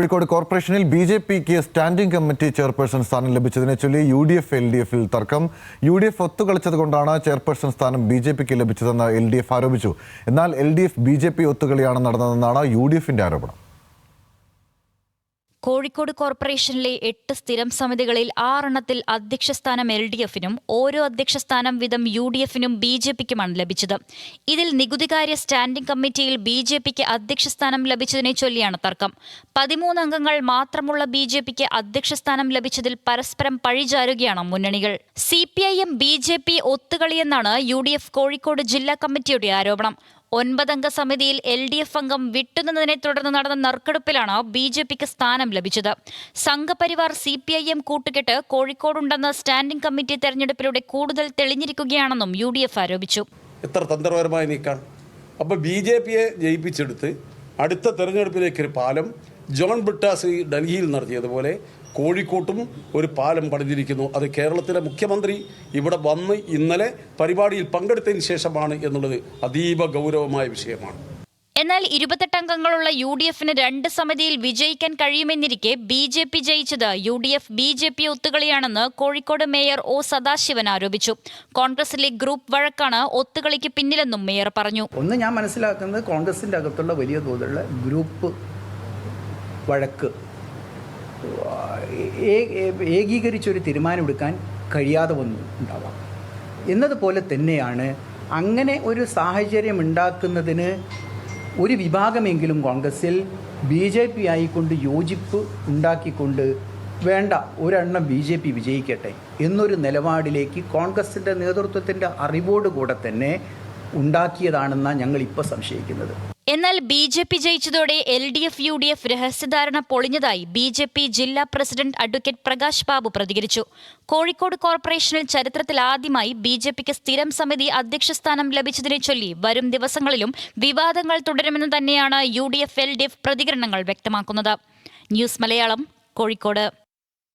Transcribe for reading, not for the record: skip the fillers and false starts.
കോഴിക്കോട് കോർപ്പറേഷനിൽ ബിജെപിക്ക് standing committee chairperson സ്ഥാനം ലഭിച്ചതിനെ ചൊല്ലി UDF LDF തർക്കം. UDF ഒത്തുകളിച്ചതുകൊണ്ടാണ് ചെയർപേഴ്സൺ സ്ഥാനം ബിജെപിക്ക് ലഭിച്ചതെന്ന് LDF ആരോപിച്ചു. എന്നാൽ LDF BJP ഒത്തുകളിയാണ് നടന്നതെന്നാണ് UDFന്റെ ആരോപണം. കോഴിക്കോട് കോർപ്പറേഷനിലെ 8 സ്ഥിരം സമിതികളിൽ 6 അധ്യക്ഷസ്ഥാനം LDFനും ഓരോ അധ്യക്ഷസ്ഥാനം വീതം UDFനും BJPക്കുമാണ് ലഭിച്ചത്. ഇതിൽ നികുതികാര്യ സ്റ്റാൻഡിംഗ് കമ്മിറ്റിയിൽ BJPക്ക് അധ്യക്ഷസ്ഥാനം ലഭിച്ചതിനെ ചൊല്ലിയാണ് തർക്കം. 13 അംഗങ്ങൾ മാത്രമുള്ള BJPക്ക് അധ്യക്ഷസ്ഥാനം ലഭിച്ചതിൽ പരസ്പരം പഴിചാരുകയാണ് മുന്നണികൾ. CPIM BJP ഒത്തുകളിയെന്നാണ് UDF കോഴിക്കോട് ജില്ലാ കമ്മിറ്റിയുടെ ആരോപണം. 9 അംഗ സമിതിയിൽ LDF അംഗം വിട്ടുനിന്നതിനെ തുടർന്ന് നടന്ന നറുക്കെടുപ്പിലാണ് BJPക്ക് സ്ഥാനം ലഭിച്ചത്. സംഘപരിവാർ CPIM കൂട്ടുകെട്ട് കോഴിക്കോടുണ്ടെന്ന് സ്റ്റാൻഡിംഗ് കമ്മിറ്റി തെരഞ്ഞെടുപ്പിലൂടെ കൂടുതൽ തെളിഞ്ഞിരിക്കുകയാണെന്നും UDF ആരോപിച്ചു. എത്ര തന്ത്രപരമായി നീക്കാൻ അപ്പോൾ BJPയെ ജയിപ്പിച്ചെടുത്ത് അടുത്ത തെരഞ്ഞെടുപ്പിലേക്ക് ഒരു പാലം ജോൺ ബ്രിട്ടാസ് ഡൽഹിയിൽ നടത്തിയതുപോലെ കോഴിക്കോട്ടും ഒരു പാലം പണിതിരിക്കുന്നു. അത് കേരളത്തിലെ മുഖ്യമന്ത്രി ഇവിടെ വന്ന് ഇന്നലെ പരിപാടിയിൽ പങ്കെടുത്തതിന് ശേഷമാണ് എന്നുള്ളത് അതീവ ഗൗരവമായ വിഷയമാണ്. എന്നാൽ 28 അംഗങ്ങളുള്ള UDFന് 2 സമിതിയിൽ വിജയിക്കാൻ കഴിയുമെന്നിരിക്കെ BJP ജയിച്ചത് UDF BJP ഒത്തുകളിയാണെന്ന് കോഴിക്കോട് മേയർ O സദാശിവൻ ആരോപിച്ചു. കോൺഗ്രസിലെ ഗ്രൂപ്പ് വഴക്കാണ് ഒത്തുകളിക്ക് പിന്നിലെന്നും മേയർ പറഞ്ഞു. ഒന്ന് ഞാൻ മനസ്സിലാക്കുന്നത് കോൺഗ്രസിന്റെ അകത്തുള്ള വലിയ തോതിലുള്ള ഗ്രൂപ്പ് വഴക്ക് ഏകീകരിച്ചൊരു തീരുമാനമെടുക്കാൻ കഴിയാതെ ഉണ്ടാവാം എന്നതുപോലെ തന്നെയാണ്. അങ്ങനെ ഒരു സാഹചര്യം ഉണ്ടാക്കുന്നതിന് ഒരു വിഭാഗമെങ്കിലും കോൺഗ്രസിൽ BJP ആയിക്കൊണ്ട് യോജിപ്പ് ഉണ്ടാക്കിക്കൊണ്ട് വേണ്ട ഒരെണ്ണം BJP വിജയിക്കട്ടെ എന്നൊരു നിലപാടിലേക്ക് കോൺഗ്രസിൻ്റെ നേതൃത്വത്തിൻ്റെ അറിവോടുകൂടെ തന്നെ ഉണ്ടാക്കിയതാണെന്നാണ് ഞങ്ങൾ ഇപ്പോൾ സംശയിക്കുന്നത്. എന്നാൽ BJP ജയിച്ചതോടെ LDF UDF രഹസ്യധാരണ പൊളിഞ്ഞതായി BJP ജില്ലാ പ്രസിഡന്റ് അഡ്വക്കേറ്റ് പ്രകാശ് ബാബു പ്രതികരിച്ചു. കോഴിക്കോട് കോർപ്പറേഷനിൽ ചരിത്രത്തിൽ ആദ്യമായി BJPക്ക് സ്ഥിരം സമിതി അധ്യക്ഷസ്ഥാനം ലഭിച്ചതിനെ ചൊല്ലി വരും ദിവസങ്ങളിലും വിവാദങ്ങൾ തുടരുമെന്ന് തന്നെയാണ് UDF LDF പ്രതികരണങ്ങൾ വ്യക്തമാക്കുന്നത്. ന്യൂസ് മലയാളം, കോഴിക്കോട്.